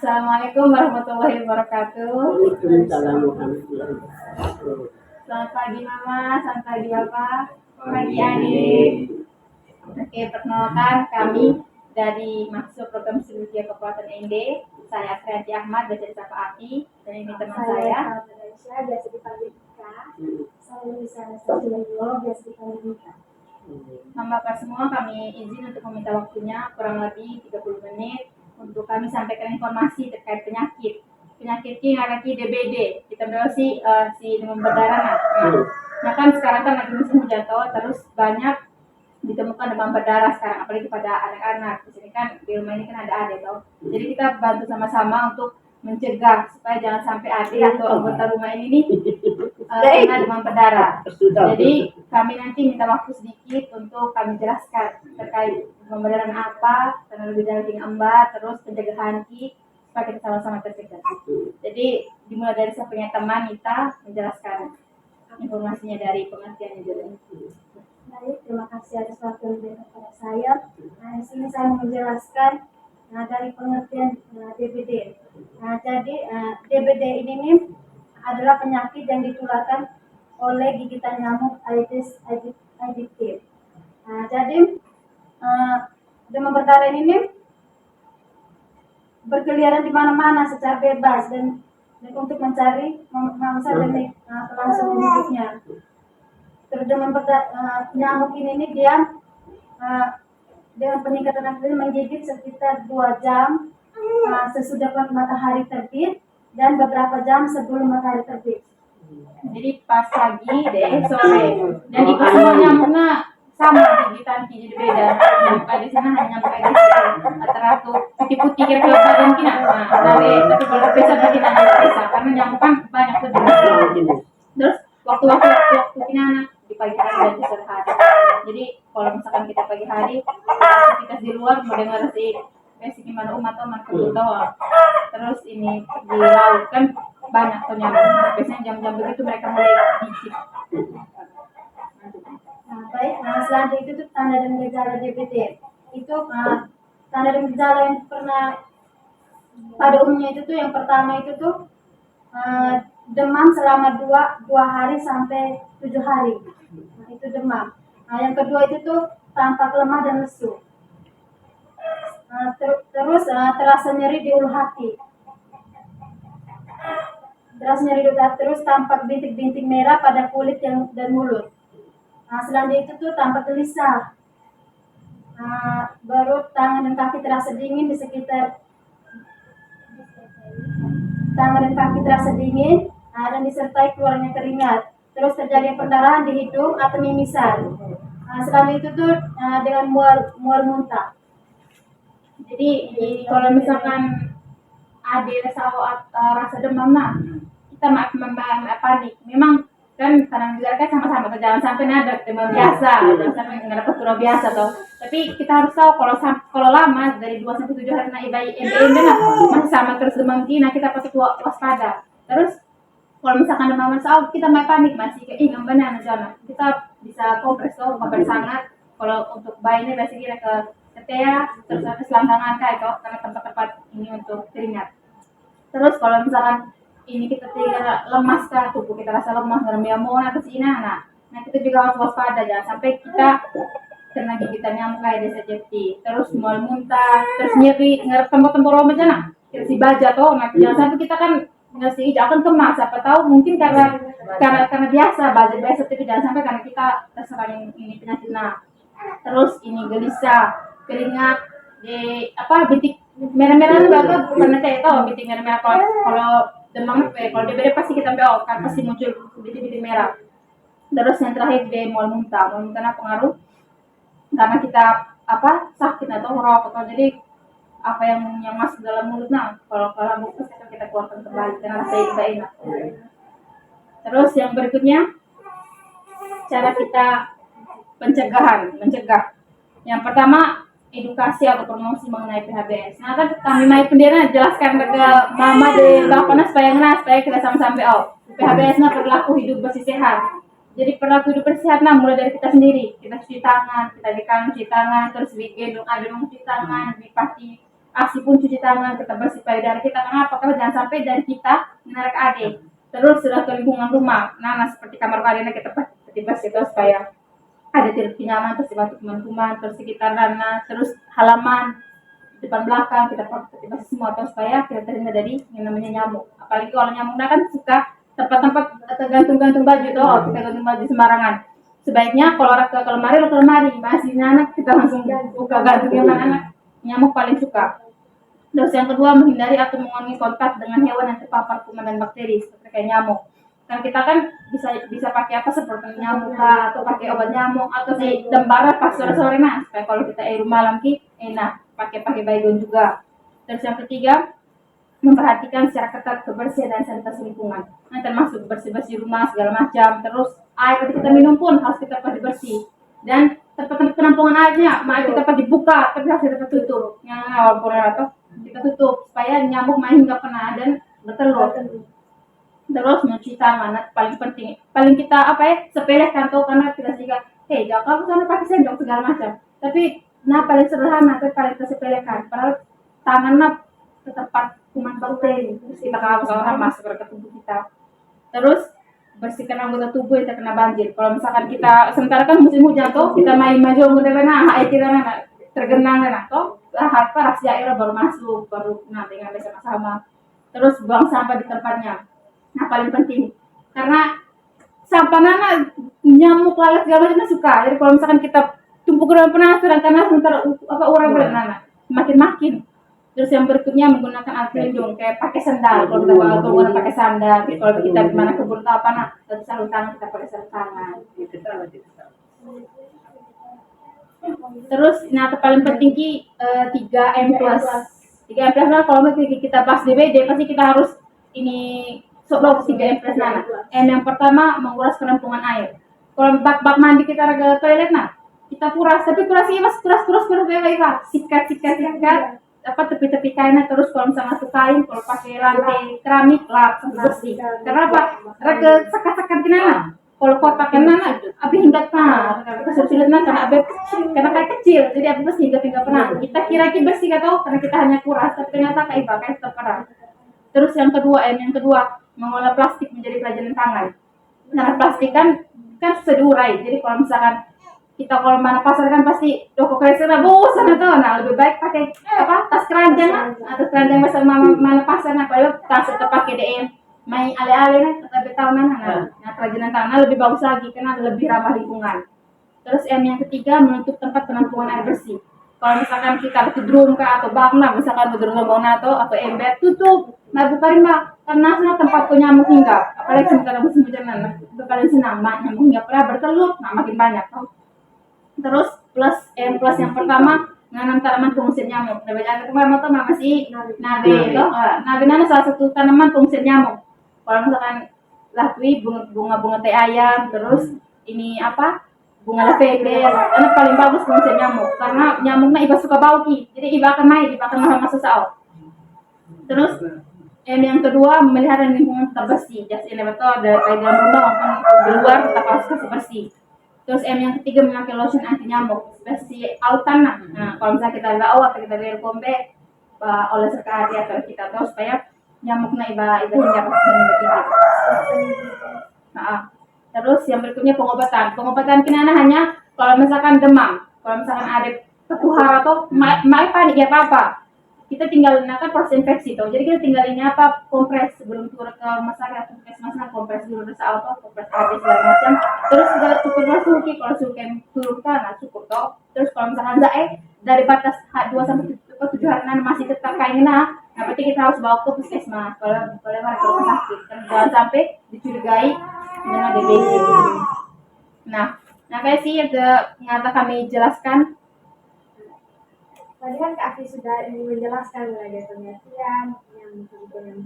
Assalamualaikum warahmatullahi wabarakatuh. Waalaikumsalam warahmatullahi wabarakatuh. Selamat pagi Mama, selamat pagi Bapak, selamat pagi Adik. Oke, perkenalkan kami dari Mahasiswa Program Studi Kabupaten ND. Saya Asrianti Ahmad, belajar di Sapa Api, dan ini teman saya. Saya biasa dipanggil Ika. Saya bisa Sarjana biasa dipanggil Ika. Bapak semua, kami izin untuk meminta waktunya kurang lebih 30 menit untuk kami sampaikan informasi terkait penyakit. Penyakit ini adalah DBD. Kita berdoa si demam berdarah. Nah kan sekarang kan lagi musim hujan terus banyak ditemukan demam berdarah sekarang, apalagi pada anak-anak. Di sini kan di rumah ini kan ada adik Jadi kita bantu sama-sama untuk mencegah supaya jangan sampai adik atau anggota rumah ini nih kena demam berdarah. Jadi kami nanti minta waktu sedikit untuk kami jelaskan terkait demam berdarah apa, karena gejala tinggi embat, terus pencegahan supaya kita sama-sama tercegah. Jadi dimulai dari saya punya teman Nita menjelaskan informasinya dari pengertiannya dulu. Baik, terima kasih atas waktu yang diberikan kepada saya. Nah, di sini saya mau menjelaskan dari pengertian DBD. Nah, jadi DBD ini nih adalah penyakit yang ditularkan oleh gigitan nyamuk Aedes aegypti. Nah, jadi demam berdarah ini nih berkeliaran di mana-mana secara bebas dan untuk mencari mangsa dan kelangsungan hidupnya. Terus demam berdarah nyamuk ini dia dengan peningkatan aktivitas menggigit sekitar 2 jam sesudah matahari terbit dan beberapa jam sebelum matahari terbit. Jadi pas pagi deh sore dan itu semua nyamuknya sama gigitan jadi beda. Nyamuk di sana hanya nyamuk Aedes rata-rata putih-putih kira-kira badan kita. Tapi kalau biasa kita nyamuk biasa karena nyamuk kan banyak tuh. Terus waktu kita di pagi hari dan di sore hari. Jadi kalau misalkan kita pagi hari kita di luar mau dengar si gimana umat terus ini di laut kan banyak tuh nyamuk. Biasanya jam-jam begitu mereka mulai gigit. Baik, selanjutnya itu tuh tanda dan gejala DBD. Itu tanda dan gejala yang pernah pada umumnya itu tuh yang pertama itu tuh demam selama 2 hari sampai 7 hari. Nah, itu demam. Nah, yang kedua itu tuh tampak lemah dan lesu. Terus terasa nyeri di ulu hati. Terus tampak bintik-bintik merah pada kulit dan mulut. Nah, selanjutnya itu tuh tampak gelisah. Baru tangan dan kaki terasa dingin di sekitar dan disertai keluarnya keringat. Terus terjadi perdarahan di hidung atau mimisan. Selanjutnya itu tuh dengan mual muntah. Jadi kalau misalkan ada rasa demam kita panik. Memang kan kadang juga kan sama-sama jangan sampai ada demam biasa, jangan sampai nggak dapat kurang biasa Tapi kita harus tahu kalau lama dari 2 sampai 7 hari masih sama terus demam kita patut waspada. Terus kalau misalkan demam kita panik masih kayak benar jangan. Kita bisa kompres sangat. Kalau untuk bayi ini biasanya ke ketea terus ada selangkangan karena tempat-tempat ini untuk keringat. Terus kalau misalkan ini kita lemas tubuh kita rasa lemas ngerem atau nah kita juga harus waspada jangan sampai kita kena gigitan nyamuk Aedes aegypti. Terus mual muntah, terus nyeri ngerep tempat-tempat kita si baja jangan sampai kita kan ngasih akan kemas siapa tahu mungkin karena biasa baja biasa tapi jangan sampai karena kita terserang ini penyakit terus ini gelisah keringat bintik merah-merah pernah saya tahu bintik merah-merah kalau demam kalau DBD pasti kita kan pasti muncul bintik-bintik merah. Terus yang terakhir mual muntah pengaruh karena kita sakit atau merokok jadi apa yang masuk dalam mulut kalau lambung kita keluarkan kembali karena rasa tidak enak. Terus yang berikutnya cara kita mencegah. Yang pertama edukasi atau promosi mengenai PHBS. Nah kan kami naik pendirian jelaskan ke mama di Bapak supaya kita sama-sama PHBS berlaku hidup bersih sehat. Jadi perilaku hidup bersih sehat mulai dari kita sendiri. Kita cuci tangan, kita di kanan cuci tangan, terus di gendong cuci tangan, di pasti ASI pun cuci tangan, kita bersih payudara kita. Kenapa? Karena jangan sampai dari kita menarik ke adik. Terus sudah ke lingkungan rumah, nah seperti kamar kalian kita bersih itu supaya ada tidak nyaman, terus dibantu kuman-kuman, terus sekitar ranah, terus halaman, depan belakang kita bersih semua, terus supaya kita terhindar dari yang namanya nyamuk. Apalagi kalau nyamuknya kan suka tempat-tempat gantung-gantung baju tuh, kita gantung baju sembarangan. Sebaiknya kalau orang ke lemari masih anak kita langsung buka gantungnya anak, nyamuk paling suka. Terus yang kedua, menghindari atau mengurangi kontak dengan hewan yang terpapar kuman dan bakteri seperti kayak nyamuk. Kan kita kan bisa pakai apa seperti nyamuk atau pakai obat nyamuk atau si dembara pas sore-sore supaya kalau kita air malam enak pakai baygon juga. Terus yang ketiga, memperhatikan secara ketat kebersihan dan sanitasi lingkungan. Nah, termasuk bersih-bersih rumah segala macam. Terus air ketika kita minum pun harus kita bersih. Dan tempat-tempat penampungan airnya, mari kita dibuka, tapi harus kita tutup. Yang awal atau kita tutup supaya nyamuk main nggak pernah dan bertelur. Terus mencuci tangan, paling penting. Paling kita sepelekan tuh karena kita juga, jangan kamu sana pakai sendok segala macam. Tapi paling sederhana, tapi paling kita sepelekan. Padahal tangannya ke tempat kuman bakteri, terus kita kalau masuk ke tubuh kita. Terus bersihkan anggota tubuh yang terkena banjir. Kalau misalkan kita sementara kan musim hujan tuh, kita main maju air kita tergenang tuh, harta rahasia air baru masuk, baru dengan bersama-sama. Terus buang sampah di tempatnya. Nah paling penting, karena sampah nyamuk lalat segala macam suka. Jadi kalau misalkan kita tumpuk ke dalam penasaran karena sementara orang berenang, makin. Terus yang berikutnya menggunakan alat pelindung kayak pakai sandal. Kalau kita bawa pakai sandal. Kalau kita di mana kebun atau apa terus sarung tangan kita pakai sarung tangan. Terus paling penting 3M+. 3M+ kalau kita pas DBD pasti kita harus ini sebelum 3M+. M yang pertama menguras penampungan air. Kalau bak mandi kita ke toilet kita kuras, tapi kurasnya mas kuras sikat tepi-tepi kainnya. Terus kalau misalnya masuk kain, kalau pakai lantai keramik lap bersih. Kenapa? Raga sekat-sekat gimana? Kalau kotak abi hingga kesulitan karena abi karena kayak kecil, jadi abi bersih hingga pernah. Kita kira bersih karena kita hanya kuras, tapi ternyata kayak terperah. Terus yang kedua mengolah plastik menjadi kerajinan tangan. Nah plastik kan susah diurai, jadi kalau misalkan kita kalau mana pasar kan pasti toko kreatif bosan atau lebih baik pakai tas keranjang bersama mana pasar kalau tas itu pakai DM main ale-ale tapi tahunan kerajinan tangan lebih bagus lagi karena lebih ramah lingkungan. Terus yang ketiga menutup tempat penampungan air bersih. Kalau misalkan kita ke drum atau bak misalkan ke drum atau ember tutup bukain karena tempat nyamuk tinggal, apalagi sementara musim hujan paling senang nyamuk nggak pernah bertelur makin banyak. Terus plus yang pertama nanam tanaman pengusir nyamuk. Ada kemarin tuh masih nabe itu. Nabe salah satu tanaman pengusir nyamuk. Kalau misalkan lakui bunga teh ayam, terus ini bunga lavender, itu paling bagus pengusir nyamuk karena nyamuknya iba suka bau jadi iba akan masuk saut. Terus yang kedua memelihara lingkungan tetap bersih. Jadi betul ada di dalam rumah maupun di luar tetap harus bersih. Terus yang ketiga memakai lotion anti nyamuk versi autan. Nah kalau misalnya kita nggak atau kita beli kombe oleh sekali atau kita tahu supaya nyamuknya iba hingga kita. Terus yang berikutnya pengobatan kinana hanya kalau misalkan demam, kalau misalkan ada ketuhar atau panik ya apa kita tinggal proses infeksi tuh. Jadi kita tinggalin kompres sebelum turun ke rumah sakit atau puskesmas kompres dulu kompres habis segala macam. Terus kita tuker suki kalau suki turun cukup toh. Terus kalau misalkan dari batas 2 sampai 7 hari masih tetap kayak berarti kita harus bawa ke puskesmas kalau boleh ke rumah sakit. Jangan sampai dicurigai dengan DBD. Kayak sih yang kami jelaskan. Tadi kan Kak Afi sudah menjelaskan mengenai pengertian yang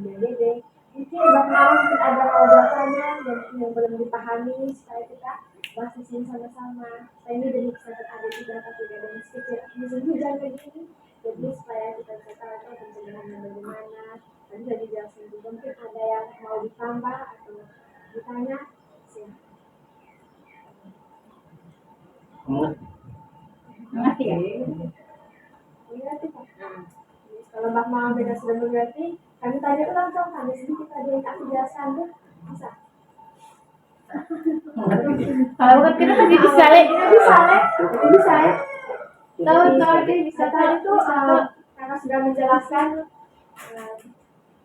DBD. Mungkin mungkin ada pengobatan yang belum dipahami supaya kita bahas di sini sama-sama. Saya ini demi kesehatan ada juga ada meski musim hujan begini. Jadi supaya kita bisa tahu pencegahannya bagaimana. Tadi sudah dijelaskan juga mungkin ada yang mau ditambah atau ditanya. Silakan. Mengerti ya? Mengerti Pak. kalau Mbak Mama beda sudah mengerti, kami tanya ulang dong, kami sedikit aja yang tak menjelaskan tuh, bisa. Kalau bukan kita tadi bisa le. Bisa ya. Tahu dia bisa tadi tuh karena sudah menjelaskan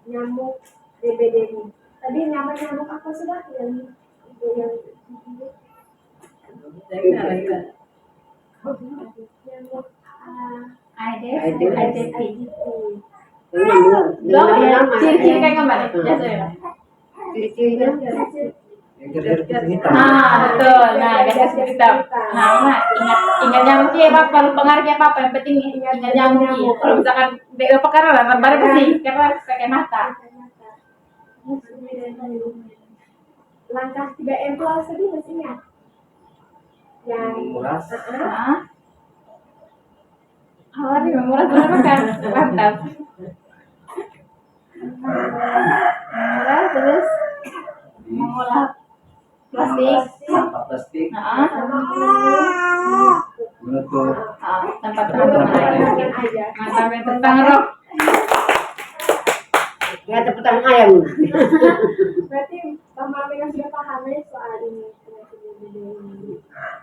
nyamuk DBD ini. Tadi nyamuk apa sudah yang nyamuk IDP. Dengan nama. Ciri-ciri kayak kembali. Ya saya. Ciri-cirinya Betul. Nah, gas hitam. Nah, ingat nyamuknya apa? Kalau pengaruhnya apa? Yang penting ingat nyamuknya. Kalau misalkan dia perkara lah, baru pasti karena pakai mata. Langkah 3M itu harus tadi mestinya yang Awalnya menguras berapa kan? Mantap. Menguras terus mengolah plastik. Sampah plastik menutup Tempat penampungan air. Mantap ya tentang roh. ya teputan ayam. berarti Bang Mami sudah paham ya soal ini penyakit DBD ini.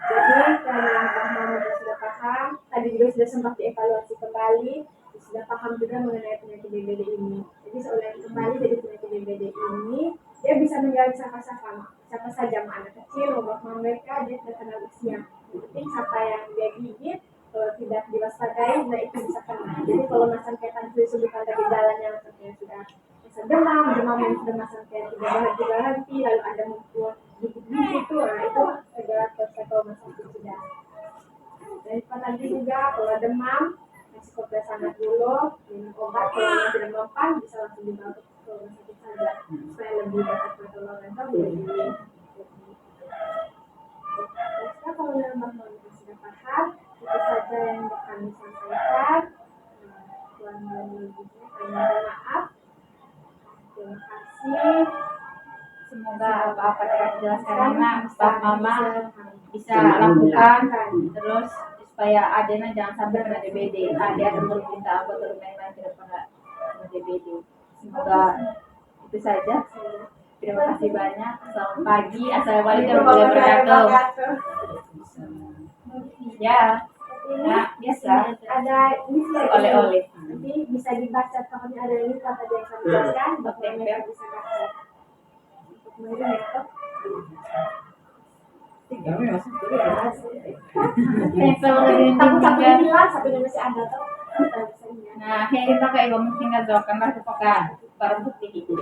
Jadi karena Bang Mami sudah paham, tadi juga sudah sempat dievaluasi kembali, sudah paham juga mengenai penyakit DBD ini. Jadi seulang kembali dari penyakit DBD ini, dia bisa menjalani siapa saja mau anak kecil, mau mereka, dia tidak kenal usia. Yang penting siapa yang dia gigit, kalau tidak diwaspadai, nah itu bisa kena. Jadi kalau macam kayak tadi sebutkan tadi jalannya macamnya sudah bisa demam yang sudah macam kayak tidak berhenti, lalu ada muncul gigit-gigit itu, nah itu segera ke rumah sakit sudah. Dan tadi juga kalau demam, kasih kompres hangat dulu, minum obat, kalau yang tidak mempan bisa langsung dibawa ke rumah sakit saja supaya lebih dapat pertolongan atau lebih. Nah, kalau memang sudah paham, itu saja yang kami sampaikan. Tuan dan Ibunya kami minta maaf. Terima kasih. Semoga apa-apa yang dijelaskan Nana, Pak Mama bisa lakukan terus supaya Adena jangan sampai kena DBD. Dia akan terus minta apa terus lain tidak pernah kena DBD. Semoga itu saja. Terima kasih banyak. Selamat pagi. Assalamualaikum warahmatullahi wabarakatuh. Ya, nah, biasa. Ada Oleh-oleh. Nanti bisa dibaca pokoknya ada ini kata dia yang kami jelaskan, Bapak mereka bisa baca. Untuk mengirim laptop. Takut hilang, satunya masih ada tuh. Nah, kayak kita kayak ngomong tinggal doakanlah kepada para bukti itu.